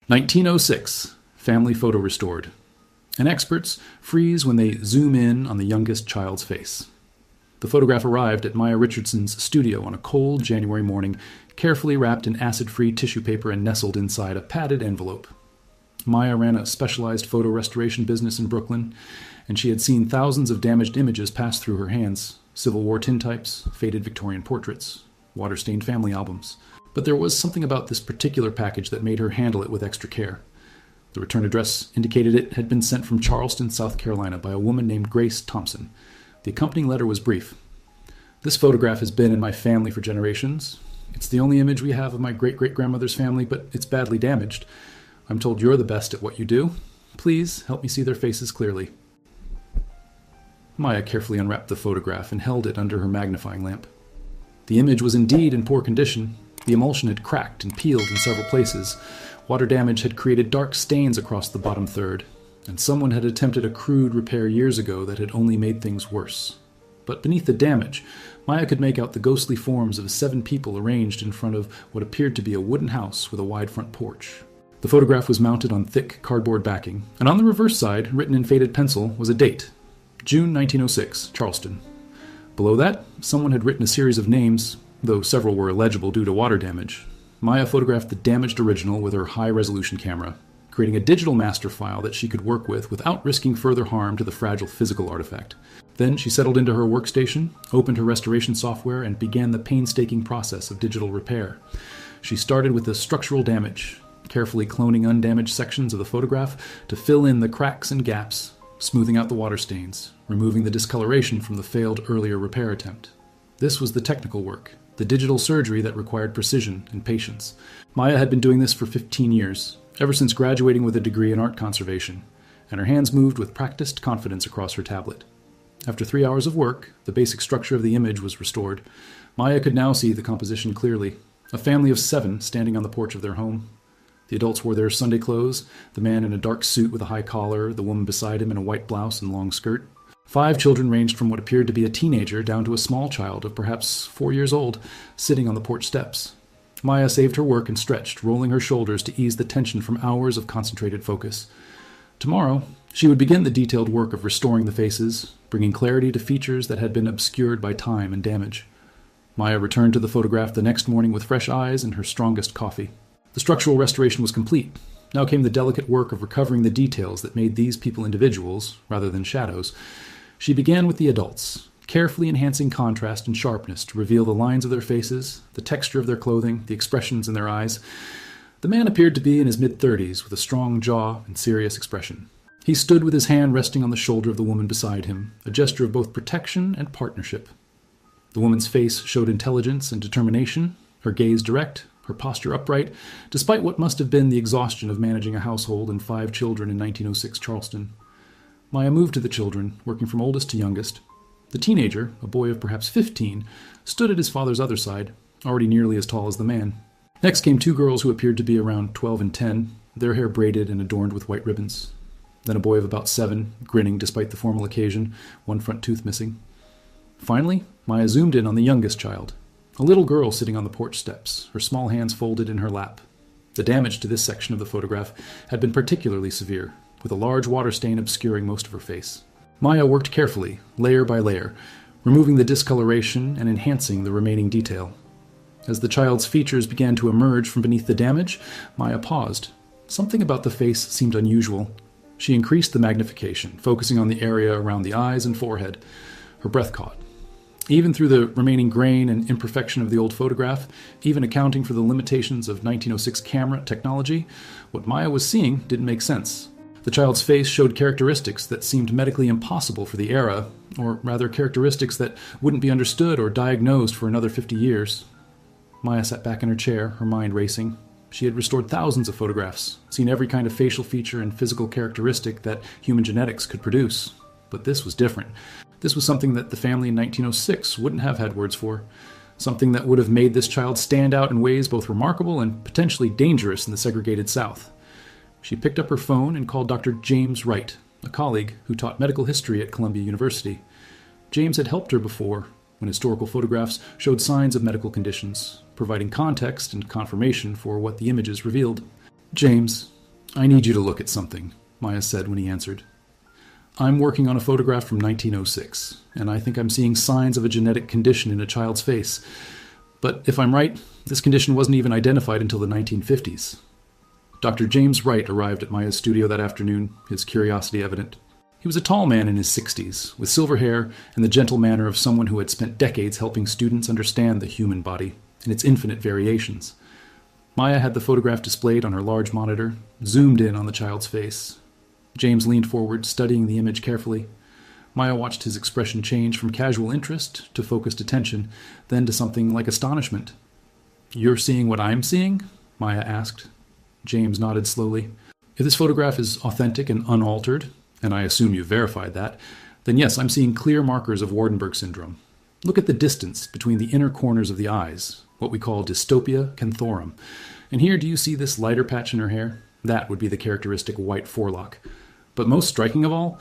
1906. Family photo restored. And experts freeze when they zoom in on the youngest child's face. The photograph arrived at Maya Richardson's studio on a cold January morning, carefully wrapped in acid-free tissue paper and nestled inside a padded envelope. Maya ran a specialized photo restoration business in Brooklyn, and she had seen thousands of damaged images pass through her hands: Civil War tintypes, faded Victorian portraits, water-stained family albums. But there was something about this particular package that made her handle it with extra care. The return address indicated it had been sent from Charleston, South Carolina, by a woman named Grace Thompson. The accompanying letter was brief. "This photograph has been in my family for generations. It's the only image we have of my great-great-grandmother's family, but it's badly damaged. I'm told you're the best at what you do. Please help me see their faces clearly." Maya carefully unwrapped the photograph and held it under her magnifying lamp. The image was indeed in poor condition. The emulsion had cracked and peeled in several places. Water damage had created dark stains across the bottom third, and someone had attempted a crude repair years ago that had only made things worse. But beneath the damage, Maya could make out the ghostly forms of 7 people arranged in front of what appeared to be a wooden house with a wide front porch. The photograph was mounted on thick cardboard backing, and on the reverse side, written in faded pencil, was a date: June 1906, Charleston. Below that, someone had written a series of names, though several were illegible due to water damage. Maya photographed the damaged original with her high-resolution camera, creating a digital master file that she could work with without risking further harm to the fragile physical artifact. Then she settled into her workstation, opened her restoration software, and began the painstaking process of digital repair. She started with the structural damage, carefully cloning undamaged sections of the photograph to fill in the cracks and gaps, smoothing out the water stains, removing the discoloration from the failed earlier repair attempt. This was the technical work, the digital surgery that required precision and patience. Maya had been doing this for 15 years, ever since graduating with a degree in art conservation, and her hands moved with practiced confidence across her tablet. After 3 hours of work, the basic structure of the image was restored. Maya could now see the composition clearly. A family of 7 standing on the porch of their home. The adults wore their Sunday clothes, the man in a dark suit with a high collar, the woman beside him in a white blouse and long skirt. 5 children ranged from what appeared to be a teenager down to a small child of perhaps 4 years old, sitting on the porch steps. Maya saved her work and stretched, rolling her shoulders to ease the tension from hours of concentrated focus. Tomorrow, she would begin the detailed work of restoring the faces, bringing clarity to features that had been obscured by time and damage. Maya returned to the photograph the next morning with fresh eyes and her strongest coffee. The structural restoration was complete. Now came the delicate work of recovering the details that made these people individuals, rather than shadows. She began with the adults, carefully enhancing contrast and sharpness to reveal the lines of their faces, the texture of their clothing, the expressions in their eyes. The man appeared to be in his mid-30s, with a strong jaw and serious expression. He stood with his hand resting on the shoulder of the woman beside him, a gesture of both protection and partnership. The woman's face showed intelligence and determination, her gaze direct, her posture upright, despite what must have been the exhaustion of managing a household and 5 children in 1906 Charleston. Maya moved to the children, working from oldest to youngest. The teenager, a boy of perhaps 15, stood at his father's other side, already nearly as tall as the man. Next came 2 girls who appeared to be around 12 and 10, their hair braided and adorned with white ribbons. Then a boy of about 7, grinning despite the formal occasion, one front tooth missing. Finally, Maya zoomed in on the youngest child, a little girl sitting on the porch steps, her small hands folded in her lap. The damage to this section of the photograph had been particularly severe, with a large water stain obscuring most of her face. Maya worked carefully, layer by layer, removing the discoloration and enhancing the remaining detail. As the child's features began to emerge from beneath the damage, Maya paused. Something about the face seemed unusual. She increased the magnification, focusing on the area around the eyes and forehead. Her breath caught. Even through the remaining grain and imperfection of the old photograph, even accounting for the limitations of 1906 camera technology, what Maya was seeing didn't make sense. The child's face showed characteristics that seemed medically impossible for the era, or rather characteristics that wouldn't be understood or diagnosed for another 50 years. Maya sat back in her chair, her mind racing. She had restored thousands of photographs, seen every kind of facial feature and physical characteristic that human genetics could produce. But this was different. This was something that the family in 1906 wouldn't have had words for, something that would have made this child stand out in ways both remarkable and potentially dangerous in the segregated South. She picked up her phone and called Dr. James Wright, a colleague who taught medical history at Columbia University. James had helped her before, when historical photographs showed signs of medical conditions, providing context and confirmation for what the images revealed. "James," I need you to look at something, Maya said when he answered. I'm working on a photograph from 1906, and I think I'm seeing signs of a genetic condition in a child's face. But if I'm right, this condition wasn't even identified until the 1950s. Dr. James Wright arrived at Maya's studio that afternoon, his curiosity evident. He was a tall man in his 60s, with silver hair and the gentle manner of someone who had spent decades helping students understand the human body and its infinite variations. Maya had the photograph displayed on her large monitor, zoomed in on the child's face. James leaned forward, studying the image carefully. Maya watched his expression change from casual interest to focused attention, then to something like astonishment. "You're seeing what I'm seeing?" Maya asked. James nodded slowly. "If this photograph is authentic and unaltered, and I assume you've verified that, then yes, I'm seeing clear markers of Waardenburg syndrome. Look at the distance between the inner corners of the eyes, what we call dystopia canthorum. And here, do you see this lighter patch in her hair? That would be the characteristic white forelock. But most striking of all,"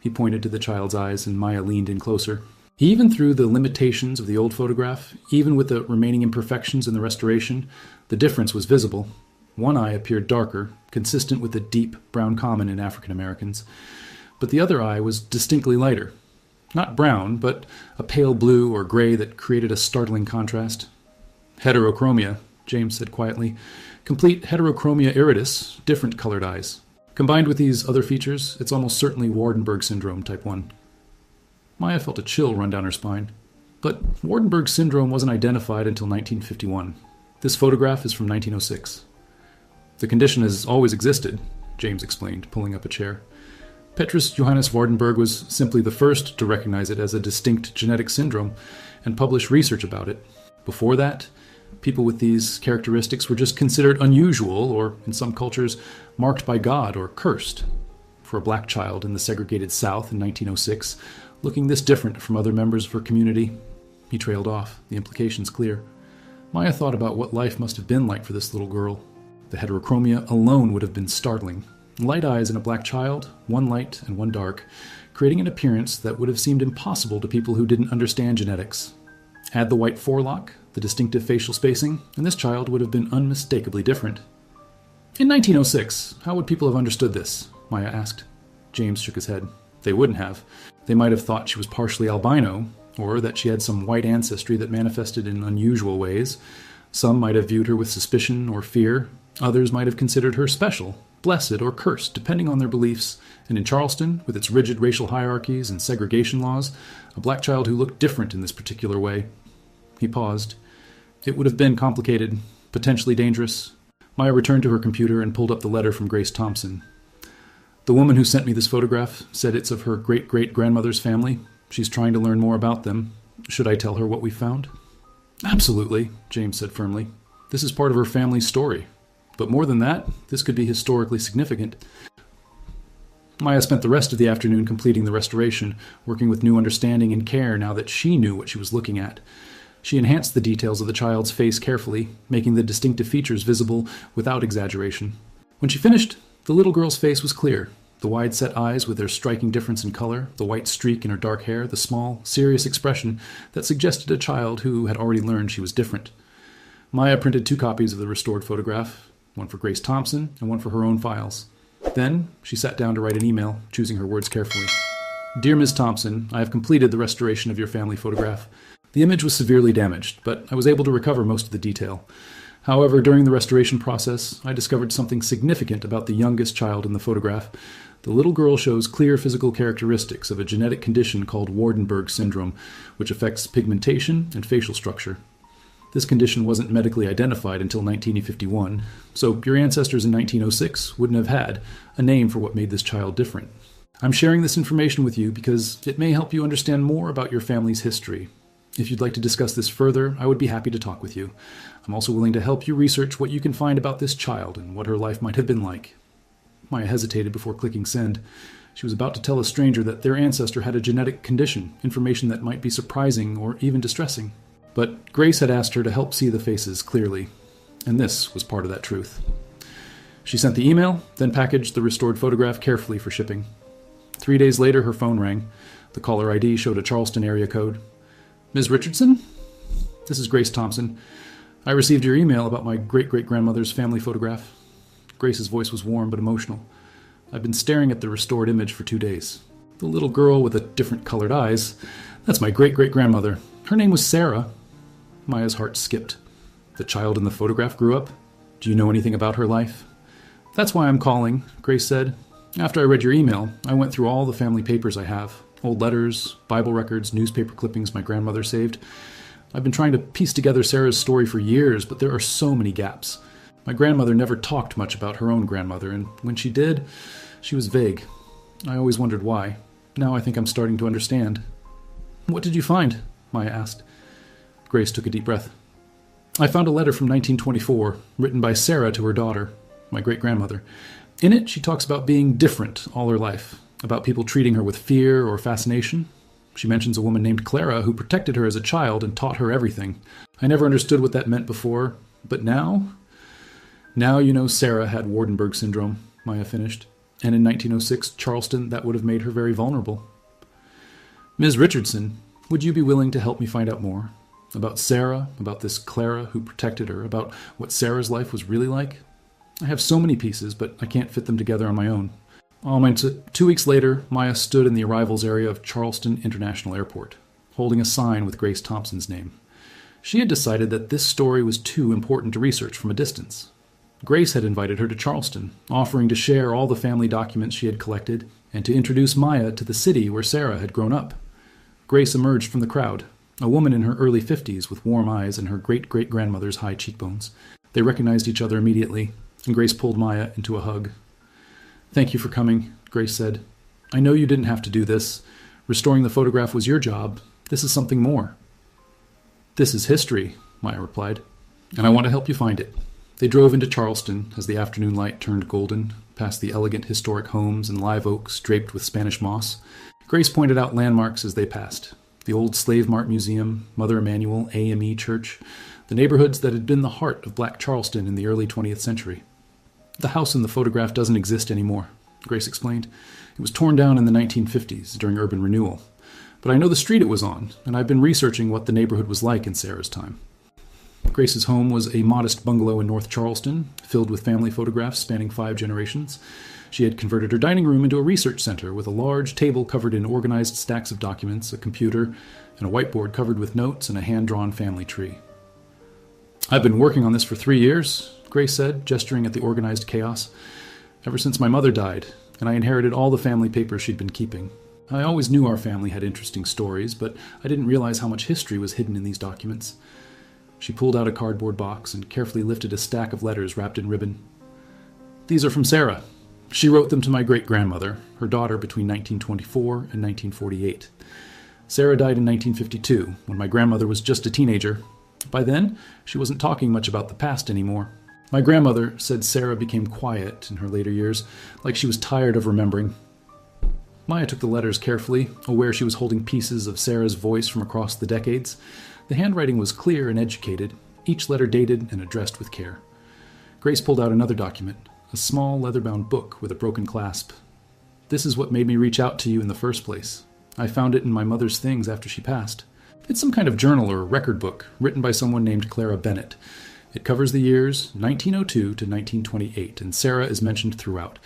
he pointed to the child's eyes, and Maya leaned in closer. "Even through the limitations of the old photograph, even with the remaining imperfections in the restoration, the difference was visible. One eye appeared darker, consistent with the deep brown common in African Americans, but the other eye was distinctly lighter. Not brown, but a pale blue or gray that created a startling contrast. Heterochromia," James said quietly. "Complete heterochromia iridis, different colored eyes. Combined with these other features, it's almost certainly Waardenburg syndrome type 1. Maya felt a chill run down her spine. But Waardenburg syndrome wasn't identified until 1951. This photograph is from 1906. "The condition has always existed," James explained, pulling up a chair. "Petrus Johannes Waardenburg was simply the first to recognize it as a distinct genetic syndrome and publish research about it. Before that, people with these characteristics were just considered unusual or, in some cultures, marked by God or cursed. For a black child in the segregated South in 1906, looking this different from other members of her community," he trailed off, the implications clear. Maya thought about what life must have been like for this little girl. The heterochromia alone would have been startling. Light eyes in a black child, one light and one dark, creating an appearance that would have seemed impossible to people who didn't understand genetics. Add the white forelock, the distinctive facial spacing, and this child would have been unmistakably different. "In 1906, how would people have understood this?" Maya asked. James shook his head. "They wouldn't have. They might have thought she was partially albino, or that she had some white ancestry that manifested in unusual ways. Some might have viewed her with suspicion or fear. Others might have considered her special, blessed, or cursed, depending on their beliefs. And in Charleston, with its rigid racial hierarchies and segregation laws, a black child who looked different in this particular way." He paused. "It would have been complicated, potentially dangerous." Maya returned to her computer and pulled up the letter from Grace Thompson. "The woman who sent me this photograph said it's of her great-great-grandmother's family. She's trying to learn more about them. Should I tell her what we found?" "Absolutely," James said firmly. "This is part of her family's story. But more than that, this could be historically significant." Maya spent the rest of the afternoon completing the restoration, working with new understanding and care now that she knew what she was looking at. She enhanced the details of the child's face carefully, making the distinctive features visible without exaggeration. When she finished, the little girl's face was clear. The wide-set eyes with their striking difference in color, the white streak in her dark hair, the small, serious expression that suggested a child who had already learned she was different. Maya printed 2 copies of the restored photograph, one for Grace Thompson and one for her own files. Then she sat down to write an email, choosing her words carefully. "Dear Ms. Thompson, I have completed the restoration of your family photograph. The image was severely damaged, but I was able to recover most of the detail. However, during the restoration process, I discovered something significant about the youngest child in the photograph. The little girl shows clear physical characteristics of a genetic condition called Waardenburg syndrome, which affects pigmentation and facial structure. This condition wasn't medically identified until 1951, so your ancestors in 1906 wouldn't have had a name for what made this child different. I'm sharing this information with you because it may help you understand more about your family's history. If you'd like to discuss this further, I would be happy to talk with you. I'm also willing to help you research what you can find about this child and what her life might have been like." Maya hesitated before clicking send. She was about to tell a stranger that their ancestor had a genetic condition, information that might be surprising or even distressing. But Grace had asked her to help see the faces clearly, and this was part of that truth. She sent the email, then packaged the restored photograph carefully for shipping. 3 days later, her phone rang. The caller ID showed a Charleston area code. "Ms. Richardson? This is Grace Thompson. I received your email about my great-great-grandmother's family photograph." Grace's voice was warm but emotional. "I've been staring at the restored image for 2 days. The little girl with the different colored eyes, that's my great-great-grandmother. Her name was Sarah." Maya's heart skipped. "The child in the photograph grew up? Do you know anything about her life?" "That's why I'm calling," Grace said. "After I read your email, I went through all the family papers I have. Old letters, Bible records, newspaper clippings my grandmother saved. I've been trying to piece together Sarah's story for years, but there are so many gaps. My grandmother never talked much about her own grandmother, and when she did, she was vague. I always wondered why. Now I think I'm starting to understand." "What did you find?" Maya asked. Grace took a deep breath. "I found a letter from 1924, written by Sarah to her daughter, my great-grandmother. In it, she talks about being different all her life, about people treating her with fear or fascination. She mentions a woman named Clara who protected her as a child and taught her everything. I never understood what that meant before, but now? Now you know Sarah had Waardenburg syndrome," Maya finished. "And in 1906, Charleston, that would have made her very vulnerable. Ms. Richardson, would you be willing to help me find out more? About Sarah, about this Clara who protected her, about what Sarah's life was really like? I have so many pieces, but I can't fit them together on my own." 2 weeks later, Maya stood in the arrivals area of Charleston International Airport, holding a sign with Grace Thompson's name. She had decided that this story was too important to research from a distance. Grace had invited her to Charleston, offering to share all the family documents she had collected and to introduce Maya to the city where Sarah had grown up. Grace emerged from the crowd, a woman in her early 50s with warm eyes and her great-great-grandmother's high cheekbones. They recognized each other immediately, and Grace pulled Maya into a hug. "Thank you for coming," Grace said. "I know you didn't have to do this. Restoring the photograph was your job. This is something more." "This is history," Maya replied, "and I want to help you find it." They drove into Charleston as the afternoon light turned golden, past the elegant historic homes and live oaks draped with Spanish moss. Grace pointed out landmarks as they passed. The old Slave Mart Museum, Mother Emanuel AME Church, the neighborhoods that had been the heart of Black Charleston in the early 20th century. "The house in the photograph doesn't exist anymore," Grace explained. "It was torn down in the 1950s during urban renewal. But I know the street it was on, and I've been researching what the neighborhood was like in Sarah's time." Grace's home was a modest bungalow in North Charleston, filled with family photographs spanning 5 generations. She had converted her dining room into a research center with a large table covered in organized stacks of documents, a computer, and a whiteboard covered with notes and a hand-drawn family tree. "I've been working on this for 3 years," Grace said, gesturing at the organized chaos. "Ever since my mother died, and I inherited all the family papers she'd been keeping. I always knew our family had interesting stories, but I didn't realize how much history was hidden in these documents." She pulled out a cardboard box and carefully lifted a stack of letters wrapped in ribbon. "These are from Sarah. She wrote them to my great-grandmother, her daughter between 1924 and 1948. Sarah died in 1952, when my grandmother was just a teenager. By then, she wasn't talking much about the past anymore. My grandmother said Sarah became quiet in her later years, like she was tired of remembering." Maya took the letters carefully, aware she was holding pieces of Sarah's voice from across the decades. The handwriting was clear and educated, each letter dated and addressed with care. Grace pulled out another document, a small leather-bound book with a broken clasp. "This is what made me reach out to you in the first place. I found it in my mother's things after she passed. It's some kind of journal or record book, written by someone named Clara Bennett. It covers the years 1902 to 1928, and Sarah is mentioned throughout.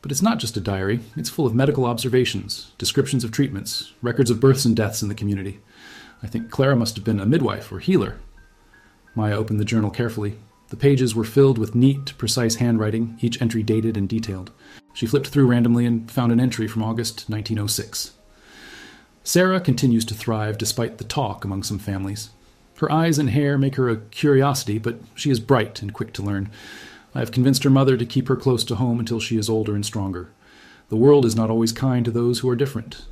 But it's not just a diary. It's full of medical observations, descriptions of treatments, records of births and deaths in the community. I think Clara must have been a midwife or healer." Maya opened the journal carefully. The pages were filled with neat, precise handwriting, each entry dated and detailed. She flipped through randomly and found an entry from August 1906. "Sarah continues to thrive despite the talk among some families. Her eyes and hair make her a curiosity, but she is bright and quick to learn. I have convinced her mother to keep her close to home until she is older and stronger. The world is not always kind to those who are different."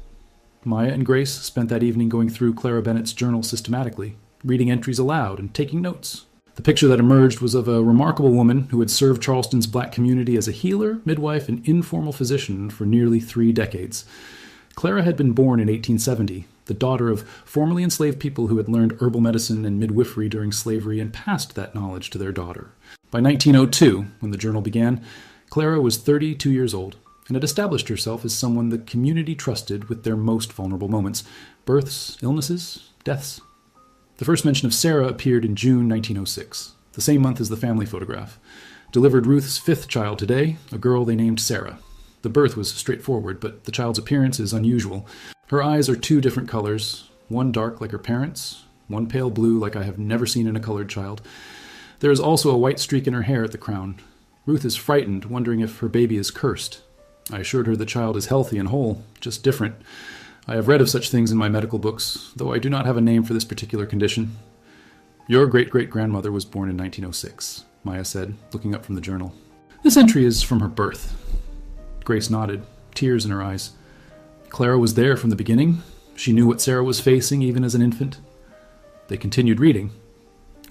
Maya and Grace spent that evening going through Clara Bennett's journal systematically, reading entries aloud and taking notes. The picture that emerged was of a remarkable woman who had served Charleston's black community as a healer, midwife, and informal physician for nearly 3 decades. Clara had been born in 1870, the daughter of formerly enslaved people who had learned herbal medicine and midwifery during slavery and passed that knowledge to their daughter. By 1902, when the journal began, Clara was 32 years old and had established herself as someone the community trusted with their most vulnerable moments: births, illnesses, deaths. The first mention of Sarah appeared in June 1906, the same month as the family photograph. Delivered Ruth's 5th child today, a girl they named Sarah. The birth was straightforward, but the child's appearance is unusual. Her eyes are 2 different colors, one dark like her parents', one pale blue like I have never seen in a colored child. There is also a white streak in her hair at the crown. Ruth is frightened, wondering if her baby is cursed. I assured her the child is healthy and whole, just different. I have read of such things in my medical books, though I do not have a name for this particular condition. Your great-great-grandmother was born in 1906, Maya said, looking up from the journal. This entry is from her birth. Grace nodded, tears in her eyes. Clara was there from the beginning. She knew what Sarah was facing, even as an infant. They continued reading.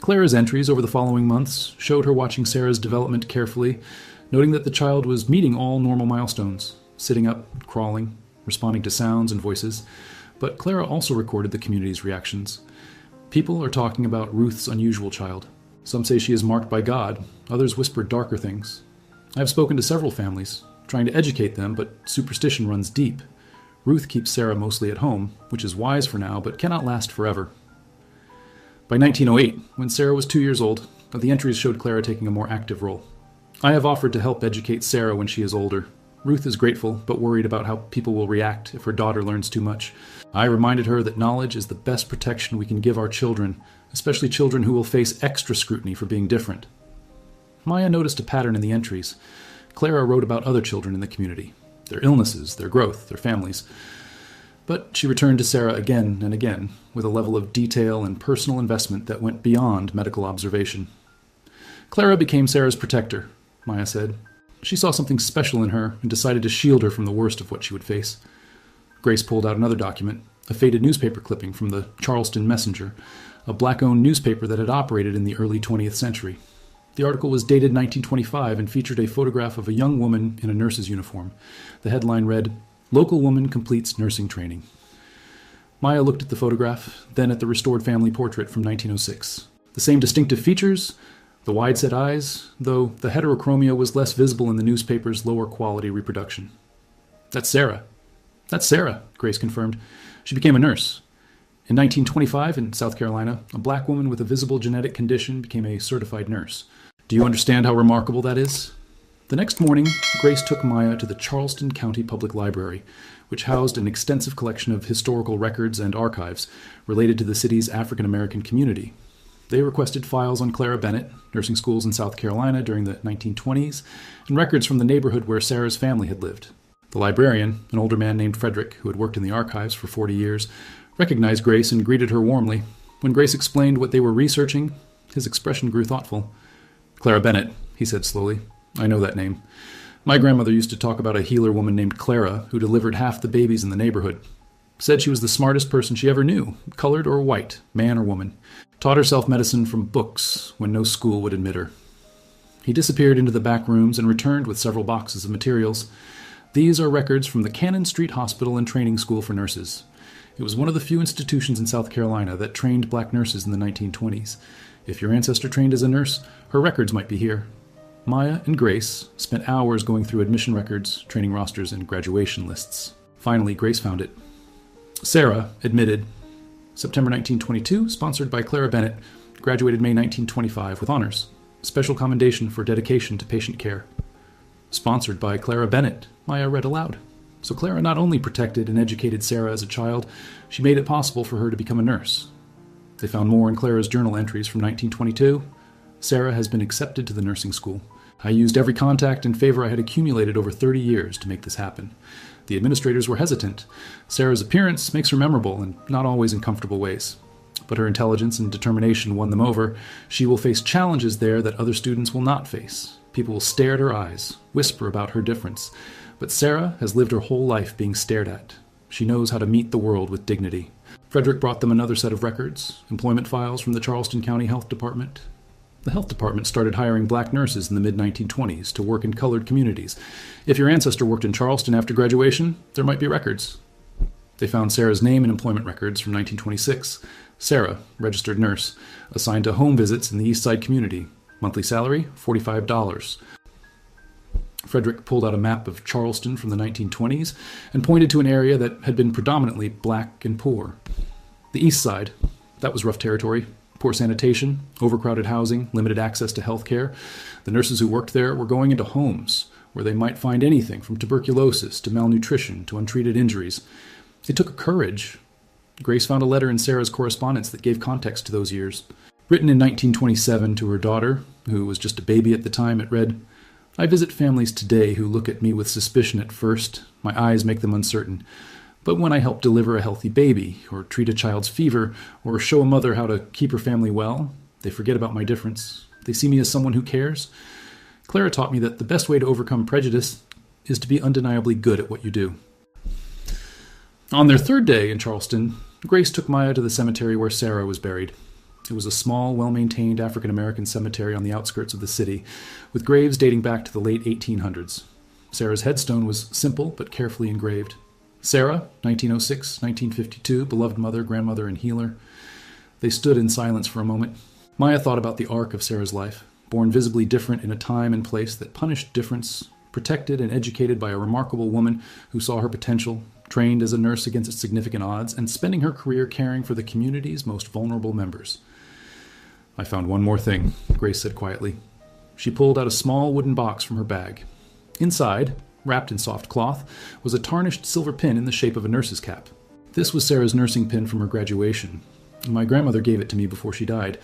Clara's entries over the following months showed her watching Sarah's development carefully, noting that the child was meeting all normal milestones, sitting up, crawling, responding to sounds and voices. But Clara also recorded the community's reactions. People are talking about Ruth's unusual child. Some say she is marked by God. Others whisper darker things. I have spoken to several families, trying to educate them, but superstition runs deep. Ruth keeps Sarah mostly at home, which is wise for now, but cannot last forever. By 1908, when Sarah was 2 years old, the entries showed Clara taking a more active role. I have offered to help educate Sarah when she is older. Ruth is grateful, but worried about how people will react if her daughter learns too much. I reminded her that knowledge is the best protection we can give our children, especially children who will face extra scrutiny for being different. Maya noticed a pattern in the entries. Clara wrote about other children in the community, their illnesses, their growth, their families. But she returned to Sarah again and again, with a level of detail and personal investment that went beyond medical observation. Clara became Sarah's protector, Maya said. She saw something special in her and decided to shield her from the worst of what she would face. Grace pulled out another document, a faded newspaper clipping from the Charleston Messenger, a black-owned newspaper that had operated in the early 20th century. The article was dated 1925 and featured a photograph of a young woman in a nurse's uniform. The headline read, "Local woman completes nursing training." Maya looked at the photograph, then at the restored family portrait from 1906. The same distinctive features, the wide-set eyes, though the heterochromia was less visible in the newspaper's lower-quality reproduction. That's Sarah. That's Sarah, Grace confirmed. She became a nurse. In 1925, in South Carolina, a black woman with a visible genetic condition became a certified nurse. Do you understand how remarkable that is? The next morning, Grace took Maya to the Charleston County Public Library, which housed an extensive collection of historical records and archives related to the city's African-American community. They requested files on Clara Bennett, nursing schools in South Carolina during the 1920s, and records from the neighborhood where Sarah's family had lived. The librarian, an older man named Frederick, who had worked in the archives for 40 years, recognized Grace and greeted her warmly. When Grace explained what they were researching, his expression grew thoughtful. Clara Bennett, he said slowly. I know that name. My grandmother used to talk about a healer woman named Clara who delivered half the babies in the neighborhood. Said she was the smartest person she ever knew, colored or white, man or woman. Taught herself medicine from books when no school would admit her. He disappeared into the back rooms and returned with several boxes of materials. These are records from the Cannon Street Hospital and Training School for Nurses. It was one of the few institutions in South Carolina that trained black nurses in the 1920s. If your ancestor trained as a nurse, her records might be here. Maya and Grace spent hours going through admission records, training rosters, and graduation lists. Finally, Grace found it. Sarah admitted. September 1922, sponsored by Clara Bennett, graduated May 1925 with honors. Special commendation for dedication to patient care. Sponsored by Clara Bennett, Maya read aloud. So Clara not only protected and educated Sarah as a child, she made it possible for her to become a nurse. They found more in Clara's journal entries from 1922. Sarah has been accepted to the nursing school. I used every contact and favor I had accumulated over 30 years to make this happen. The administrators were hesitant. Sarah's appearance makes her memorable and not always in comfortable ways. But her intelligence and determination won them over. She will face challenges there that other students will not face. People will stare at her eyes, whisper about her difference. But Sarah has lived her whole life being stared at. She knows how to meet the world with dignity. Frederick brought them another set of records, employment files from the Charleston County Health Department. The health department started hiring black nurses in the mid-1920s to work in colored communities. If your ancestor worked in Charleston after graduation, there might be records. They found Sarah's name in employment records from 1926. Sarah, registered nurse, assigned to home visits in the East Side community. Monthly salary, $45. Frederick pulled out a map of Charleston from the 1920s and pointed to an area that had been predominantly black and poor. The East Side, that was rough territory. Poor sanitation, overcrowded housing, limited access to health care. The nurses who worked there were going into homes where they might find anything from tuberculosis to malnutrition to untreated injuries. It took courage. Grace found a letter in Sarah's correspondence that gave context to those years. Written in 1927 to her daughter, who was just a baby at the time, it read, "I visit families today who look at me with suspicion at first. My eyes make them uncertain. But when I help deliver a healthy baby, or treat a child's fever, or show a mother how to keep her family well, they forget about my difference. They see me as someone who cares. Clara taught me that the best way to overcome prejudice is to be undeniably good at what you do." On their third day in Charleston, Grace took Maya to the cemetery where Sarah was buried. It was a small, well-maintained African-American cemetery on the outskirts of the city, with graves dating back to the late 1800s. Sarah's headstone was simple but carefully engraved. Sarah, 1906, 1952, beloved mother, grandmother, and healer. They stood in silence for a moment. Maya thought about the arc of Sarah's life, born visibly different in a time and place that punished difference, protected and educated by a remarkable woman who saw her potential, trained as a nurse against significant odds, and spending her career caring for the community's most vulnerable members. "I found one more thing," Grace said quietly. She pulled out a small wooden box from her bag. Inside, wrapped in soft cloth, was a tarnished silver pin in the shape of a nurse's cap. This was Sarah's nursing pin from her graduation. My grandmother gave it to me before she died.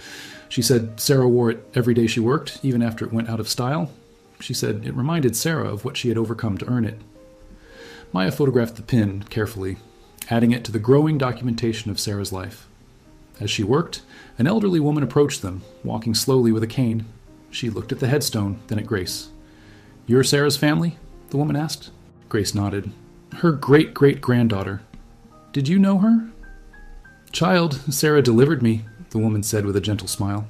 She said Sarah wore it every day she worked, even after it went out of style. She said it reminded Sarah of what she had overcome to earn it. Maya photographed the pin carefully, adding it to the growing documentation of Sarah's life. As she worked, an elderly woman approached them, walking slowly with a cane. She looked at the headstone, then at Grace. "You're Sarah's family?" the woman asked. Grace nodded. "Her great-great-granddaughter. Did you know her?" "Child, Sarah delivered me," the woman said with a gentle smile.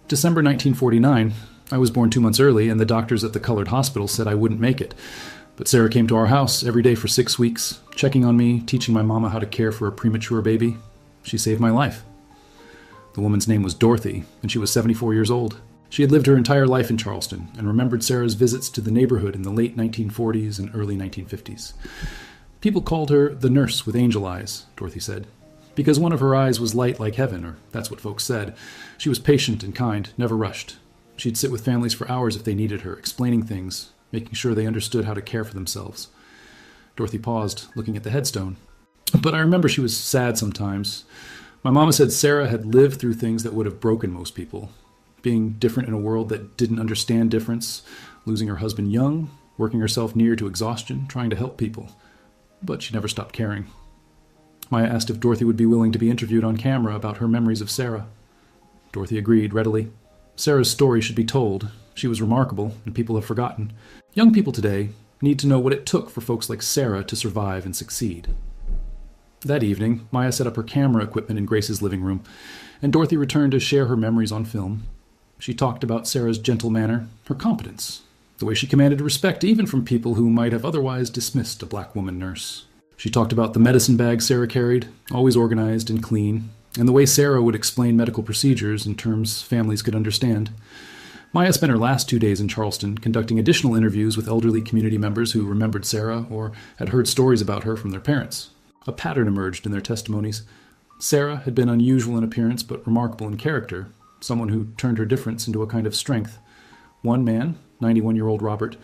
"December 1949. I was born 2 months early, and the doctors at the colored hospital said I wouldn't make it. But Sarah came to our house every day for 6 weeks, checking on me, teaching my mama how to care for a premature baby. She saved my life." The woman's name was Dorothy, and she was 74 years old. She had lived her entire life in Charleston and remembered Sarah's visits to the neighborhood in the late 1940s and early 1950s. "People called her the nurse with angel eyes," Dorothy said, "because one of her eyes was light like heaven, or that's what folks said. She was patient and kind, never rushed. She'd sit with families for hours if they needed her, explaining things, making sure they understood how to care for themselves." Dorothy paused, looking at the headstone. "But I remember she was sad sometimes. My mama said Sarah had lived through things that would have broken most people. Being different in a world that didn't understand difference, losing her husband young, working herself near to exhaustion, trying to help people. But she never stopped caring." Maya asked if Dorothy would be willing to be interviewed on camera about her memories of Sarah. Dorothy agreed readily. Sarah's story should be told. She was remarkable, and people have forgotten. Young people today need to know what it took for folks like Sarah to survive and succeed. That evening, Maya set up her camera equipment in Grace's living room, and Dorothy returned to share her memories on film. She talked about Sarah's gentle manner, her competence, the way she commanded respect even from people who might have otherwise dismissed a black woman nurse. She talked about the medicine bag Sarah carried, always organized and clean, and the way Sarah would explain medical procedures in terms families could understand. Maya spent her last 2 days in Charleston conducting additional interviews with elderly community members who remembered Sarah or had heard stories about her from their parents. A pattern emerged in their testimonies. Sarah had been unusual in appearance but remarkable in character, someone who turned her difference into a kind of strength. One man, 91-year-old Robert,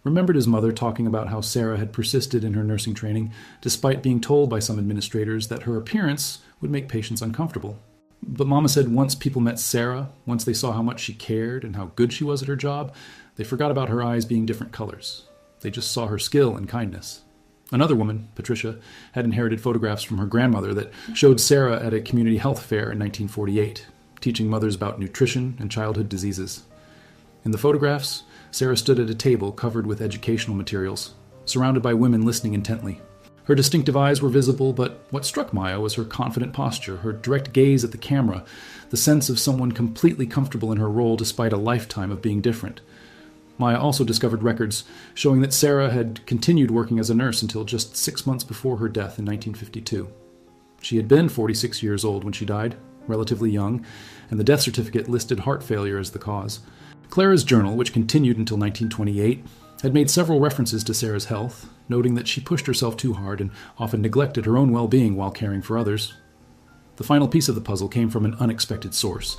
remembered his mother talking about how Sarah had persisted in her nursing training despite being told by some administrators that her appearance would make patients uncomfortable. But Mama said once people met Sarah, once they saw how much she cared and how good she was at her job, they forgot about her eyes being different colors. They just saw her skill and kindness. Another woman, Patricia, had inherited photographs from her grandmother that showed Sarah at a community health fair in 1948, teaching mothers about nutrition and childhood diseases. In the photographs, Sarah stood at a table covered with educational materials, surrounded by women listening intently. Her distinctive eyes were visible, but what struck Maya was her confident posture, her direct gaze at the camera, the sense of someone completely comfortable in her role despite a lifetime of being different. Maya also discovered records showing that Sarah had continued working as a nurse until just 6 months before her death in 1952. She had been 46 years old when she died, relatively young, and the death certificate listed heart failure as the cause. Clara's journal, which continued until 1928, had made several references to Sarah's health, noting that she pushed herself too hard and often neglected her own well-being while caring for others. The final piece of the puzzle came from an unexpected source.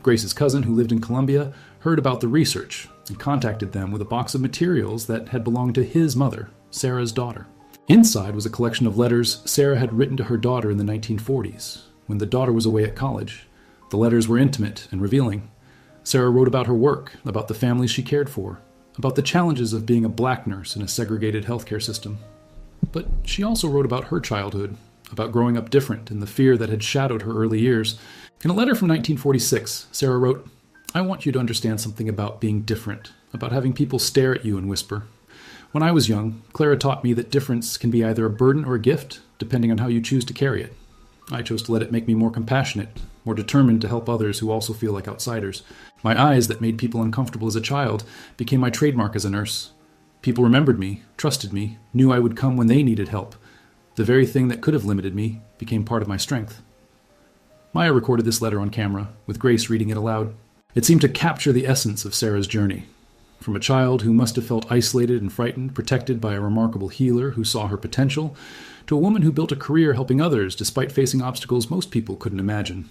Grace's cousin, who lived in Colombia, heard about the research and contacted them with a box of materials that had belonged to his mother, Sarah's daughter. Inside was a collection of letters Sarah had written to her daughter in the 1940s, when the daughter was away at college. The letters were intimate and revealing. Sarah wrote about her work, about the families she cared for, about the challenges of being a black nurse in a segregated healthcare system. But she also wrote about her childhood, about growing up different and the fear that had shadowed her early years. In a letter from 1946, Sarah wrote, "I want you to understand something about being different, about having people stare at you and whisper. When I was young, Clara taught me that difference can be either a burden or a gift, depending on how you choose to carry it. I chose to let it make me more compassionate, more determined to help others who also feel like outsiders. My eyes that made people uncomfortable as a child became my trademark as a nurse. People remembered me, trusted me, knew I would come when they needed help. The very thing that could have limited me became part of my strength." Maya recorded this letter on camera, with Grace reading it aloud. It seemed to capture the essence of Sarah's journey. From a child who must have felt isolated and frightened, protected by a remarkable healer who saw her potential, to a woman who built a career helping others despite facing obstacles most people couldn't imagine.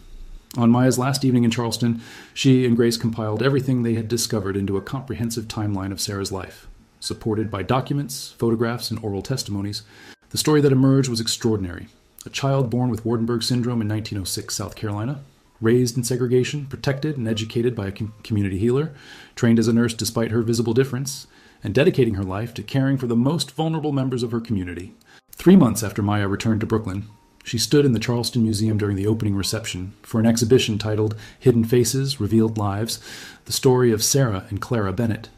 On Maya's last evening in Charleston, she and Grace compiled everything they had discovered into a comprehensive timeline of Sarah's life. Supported by documents, photographs, and oral testimonies, the story that emerged was extraordinary. A child born with Waardenburg syndrome in 1906, South Carolina, raised in segregation, protected and educated by a community healer, trained as a nurse despite her visible difference, and dedicating her life to caring for the most vulnerable members of her community. 3 months after Maya returned to Brooklyn, she stood in the Charleston Museum during the opening reception for an exhibition titled Hidden Faces, Revealed Lives, the story of Sarah and Clara Bennett.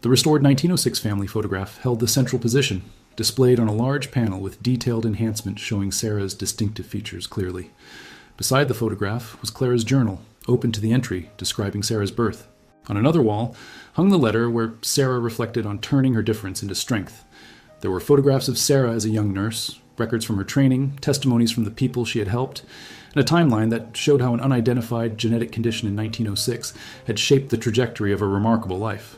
The restored 1906 family photograph held the central position, displayed on a large panel with detailed enhancements showing Sarah's distinctive features clearly. Beside the photograph was Clara's journal, open to the entry, describing Sarah's birth. On another wall hung the letter where Sarah reflected on turning her difference into strength. There were photographs of Sarah as a young nurse, records from her training, testimonies from the people she had helped, and a timeline that showed how an unidentified genetic condition in 1906 had shaped the trajectory of a remarkable life.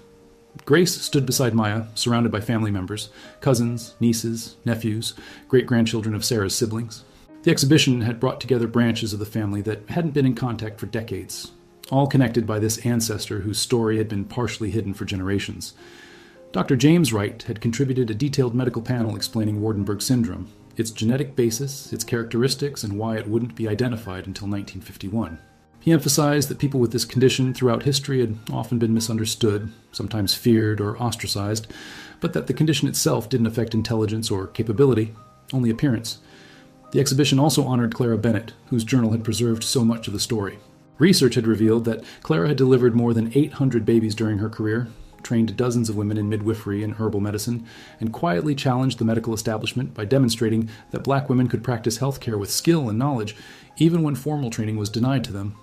Grace stood beside Maya, surrounded by family members, cousins, nieces, nephews, great-grandchildren of Sarah's siblings. The exhibition had brought together branches of the family that hadn't been in contact for decades, all connected by this ancestor whose story had been partially hidden for generations. Dr. James Wright had contributed a detailed medical panel explaining Waardenburg syndrome, its genetic basis, its characteristics, and why it wouldn't be identified until 1951. He emphasized that people with this condition throughout history had often been misunderstood, sometimes feared or ostracized, but that the condition itself didn't affect intelligence or capability, only appearance. The exhibition also honored Clara Bennett, whose journal had preserved so much of the story. Research had revealed that Clara had delivered more than 800 babies during her career, trained dozens of women in midwifery and herbal medicine, and quietly challenged the medical establishment by demonstrating that black women could practice healthcare with skill and knowledge, even when formal training was denied to them.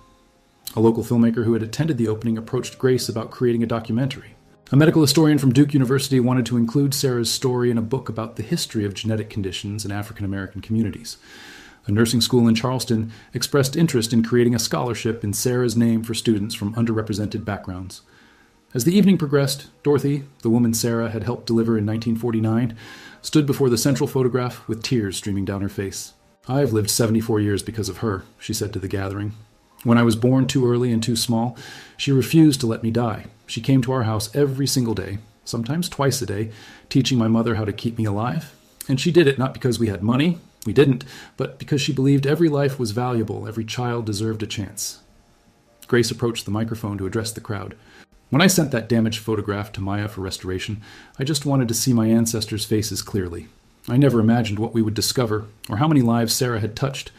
A local filmmaker who had attended the opening approached Grace about creating a documentary. A medical historian from Duke University wanted to include Sarah's story in a book about the history of genetic conditions in African American communities. A nursing school in Charleston expressed interest in creating a scholarship in Sarah's name for students from underrepresented backgrounds. As the evening progressed, Dorothy, the woman Sarah had helped deliver in 1949, stood before the central photograph with tears streaming down her face. "I've lived 74 years because of her," she said to the gathering. "When I was born too early and too small, she refused to let me die. She came to our house every single day, sometimes twice a day, teaching my mother how to keep me alive. And she did it not because we had money, we didn't, but because she believed every life was valuable, every child deserved a chance." Grace approached the microphone to address the crowd. "When I sent that damaged photograph to Maya for restoration, I just wanted to see my ancestors' faces clearly. I never imagined what we would discover, or how many lives Sarah had touched.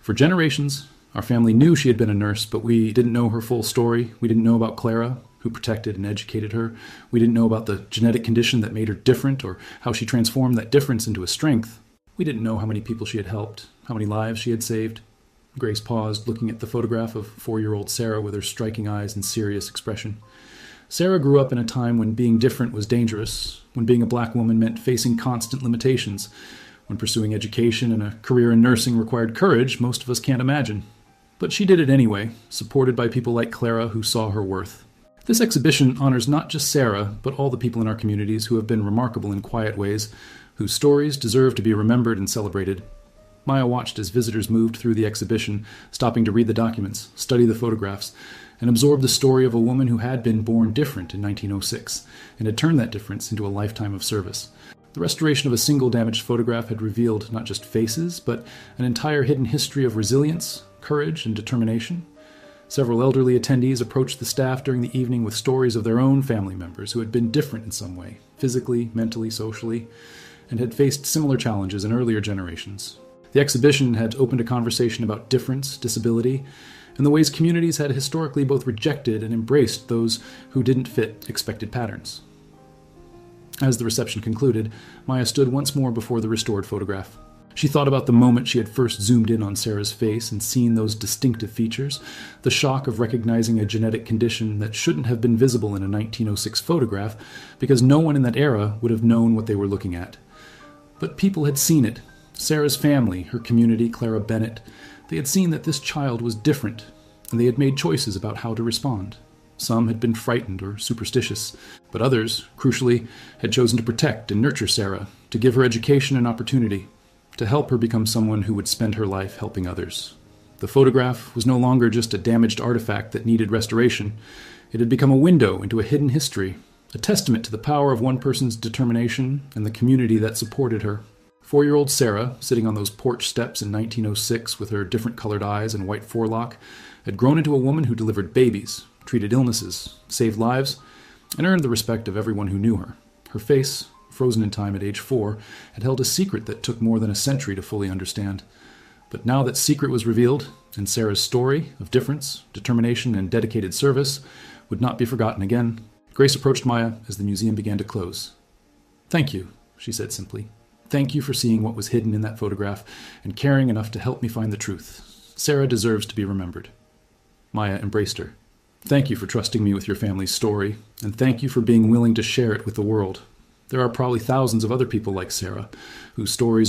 For generations, our family knew she had been a nurse, but we didn't know her full story. We didn't know about Clara, who protected and educated her. We didn't know about the genetic condition that made her different, or how she transformed that difference into a strength. We didn't know how many people she had helped, how many lives she had saved." Grace paused, looking at the photograph of 4-year-old Sarah with her striking eyes and serious expression. Sarah grew up in a time when being different was dangerous, when being a black woman meant facing constant limitations, when pursuing education and a career in nursing required courage most of us can't imagine. But she did it anyway, supported by people like Clara who saw her worth. This exhibition honors not just Sarah, but all the people in our communities who have been remarkable in quiet ways, whose stories deserve to be remembered and celebrated. Maya watched as visitors moved through the exhibition, stopping to read the documents, study the photographs, and absorb the story of a woman who had been born different in 1906 and had turned that difference into a lifetime of service. The restoration of a single damaged photograph had revealed not just faces, but an entire hidden history of resilience, courage, and determination. Several elderly attendees approached the staff during the evening with stories of their own family members who had been different in some way, physically, mentally, socially, and had faced similar challenges in earlier generations. The exhibition had opened a conversation about difference, disability, and the ways communities had historically both rejected and embraced those who didn't fit expected patterns. As the reception concluded, Maya stood once more before the restored photograph. She thought about the moment she had first zoomed in on Sarah's face and seen those distinctive features, the shock of recognizing a genetic condition that shouldn't have been visible in a 1906 photograph because no one in that era would have known what they were looking at. But people had seen it. Sarah's family, her community, Clara Bennett, they had seen that this child was different, and they had made choices about how to respond. Some had been frightened or superstitious, but others, crucially, had chosen to protect and nurture Sarah, to give her education and opportunity, to help her become someone who would spend her life helping others. The photograph was no longer just a damaged artifact that needed restoration. It had become a window into a hidden history, a testament to the power of one person's determination and the community that supported her. 4-year-old Sarah, sitting on those porch steps in 1906 with her different colored eyes and white forelock, had grown into a woman who delivered babies, treated illnesses, saved lives, and earned the respect of everyone who knew her. Her face, frozen in time at age 4, had held a secret that took more than a century to fully understand. But now that secret was revealed, and Sarah's story of difference, determination, and dedicated service would not be forgotten again, Grace approached Maya as the museum began to close. "Thank you," she said simply. "Thank you for seeing what was hidden in that photograph and caring enough to help me find the truth. Sarah deserves to be remembered." Maya embraced her. "Thank you for trusting me with your family's story, and thank you for being willing to share it with the world. There are probably thousands of other people like Sarah, whose stories